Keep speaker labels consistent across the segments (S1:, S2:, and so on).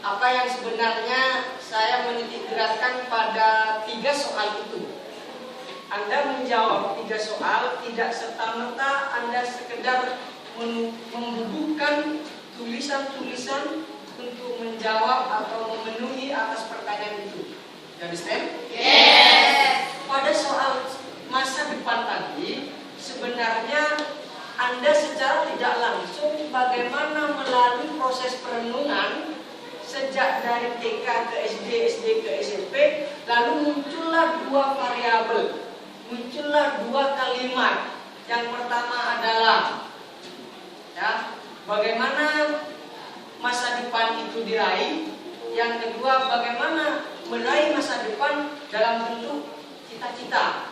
S1: apa yang sebenarnya saya menitik beratkan pada 3 soal itu. Anda menjawab 3 soal, tidak serta-merta Anda sekedar membubuhkan tulisan-tulisan untuk menjawab atau memenuhi atas pertanyaan itu. You understand?
S2: Yes.
S1: Pada soal masa depan tadi, sebenarnya Anda secara tidak langsung bagaimana melalui proses perenungan sejak dari TK ke SD, SD ke SMP, lalu muncullah 2 variabel, muncullah 2 kalimat. Yang pertama adalah bagaimana masa depan itu diraih. Yang kedua, bagaimana meraih masa depan dalam bentuk cita-cita.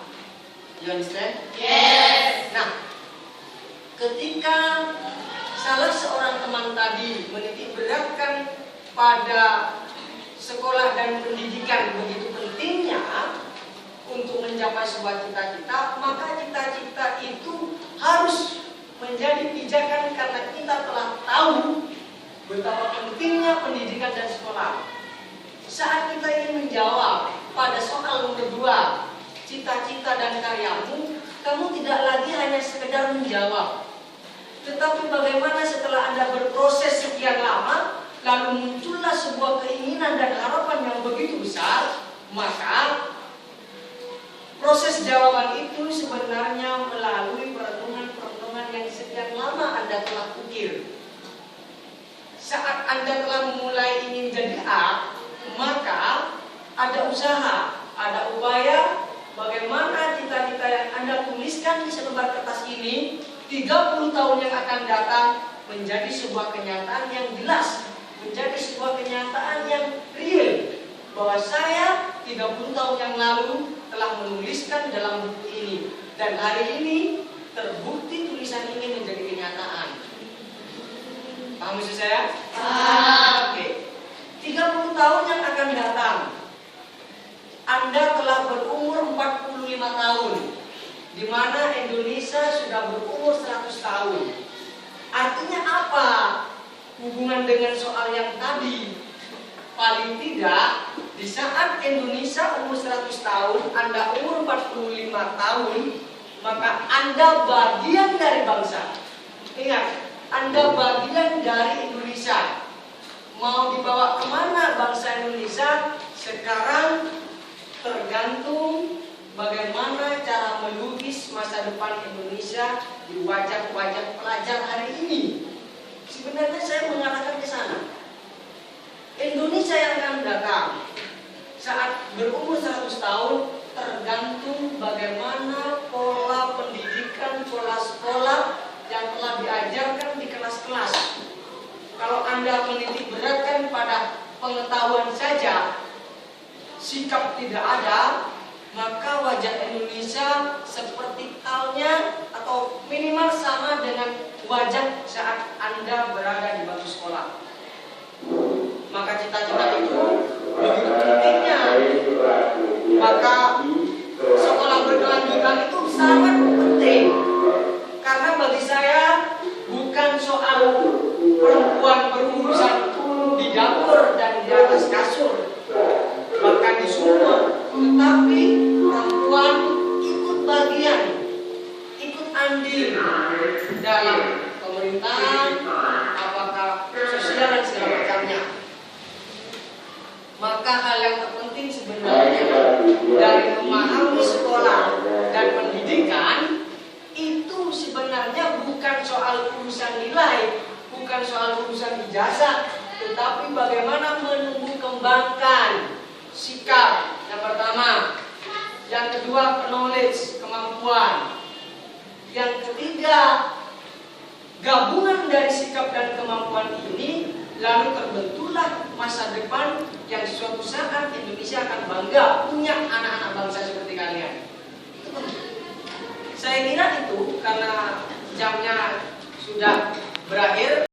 S1: You understand?
S2: Yes.
S1: Nah, ketika salah seorang teman tadi menitik beratkan pada sekolah dan pendidikan begitu pentingnya untuk mencapai sebuah cita-cita, maka cita-cita itu harus menjadi pijakan karena kita telah tahu betapa pentingnya pendidikan dan sekolah. Saat kita ingin menjawab pada soal nomor 2, cita-cita dan karyamu, kamu tidak lagi hanya sekedar menjawab, tetapi bagaimana setelah Anda berproses sekian lama, lalu muncullah sebuah keinginan dan harapan yang begitu besar, maka proses jawaban itu sebenarnya melalui perenungan-perenungan yang sekian lama Anda telah ukir. Saat Anda telah memulai ingin jadi A, maka ada usaha, ada upaya bagaimana cita-cita yang Anda tuliskan di selembar kertas ini 30 tahun yang akan datang menjadi sebuah kenyataan yang jelas, menjadi sebuah kenyataan yang real, bahwa saya 30 tahun yang lalu telah menuliskan dalam buku ini, dan hari ini terbukti tulisan ini menjadi kenyataan. Paham maksud saya?
S2: Paham.
S1: Oke. 30 tahun yang akan datang, Anda telah berumur 45 tahun, di mana Indonesia sudah berumur 100 tahun. Artinya apa hubungan dengan soal yang tadi? Paling tidak, di saat Indonesia umur 100 tahun, Anda umur 45 tahun, maka Anda bagian dari bangsa. Ingat, Anda bagian dari Indonesia. Mau dibawa kemana bangsa Indonesia? Sekarang tergantung bagaimana cara melukis masa depan Indonesia di wajah-wajah pelajar hari ini. Sebenarnya saya mengarahkan ke sana. Indonesia yang akan datang saat berumur 100 tahun tergantung bagaimana pola pendidikan, pola sekolah yang telah diajarkan di kelas-kelas. Kalau Anda menitik beratkan pada pengetahuan saja, sikap tidak ada, maka wajah Indonesia seperti halnya atau minimal sama dengan wajah saat Anda berada di bangku sekolah. Maka cita-cita itu begitu pentingnya. Maka sekolah berkelanjutan itu sangat penting. Karena bagi saya bukan soal perempuan berurusan di dapur dan di atas kasur, bahkan di sumur, tetapi perempuan ikut bagian, ikut andil dalam pemerintahan, apakah sosial dan segala macamnya. Maka hal yang terpenting sebenarnya dari memahami sekolah dan pendidikan itu sebenarnya bukan soal urusan nilai, bukan soal urusan ijazah, tetapi bagaimana menumbuh kembangkan sikap yang pertama, yang kedua knowledge, kemampuan, yang ketiga gabungan dari sikap dan kemampuan ini lalu terbentuklah masa depan yang suatu saat Indonesia akan bangga punya anak-anak bangsa seperti kalian. Itu penting. Saya kira itu karena jamnya sudah berakhir.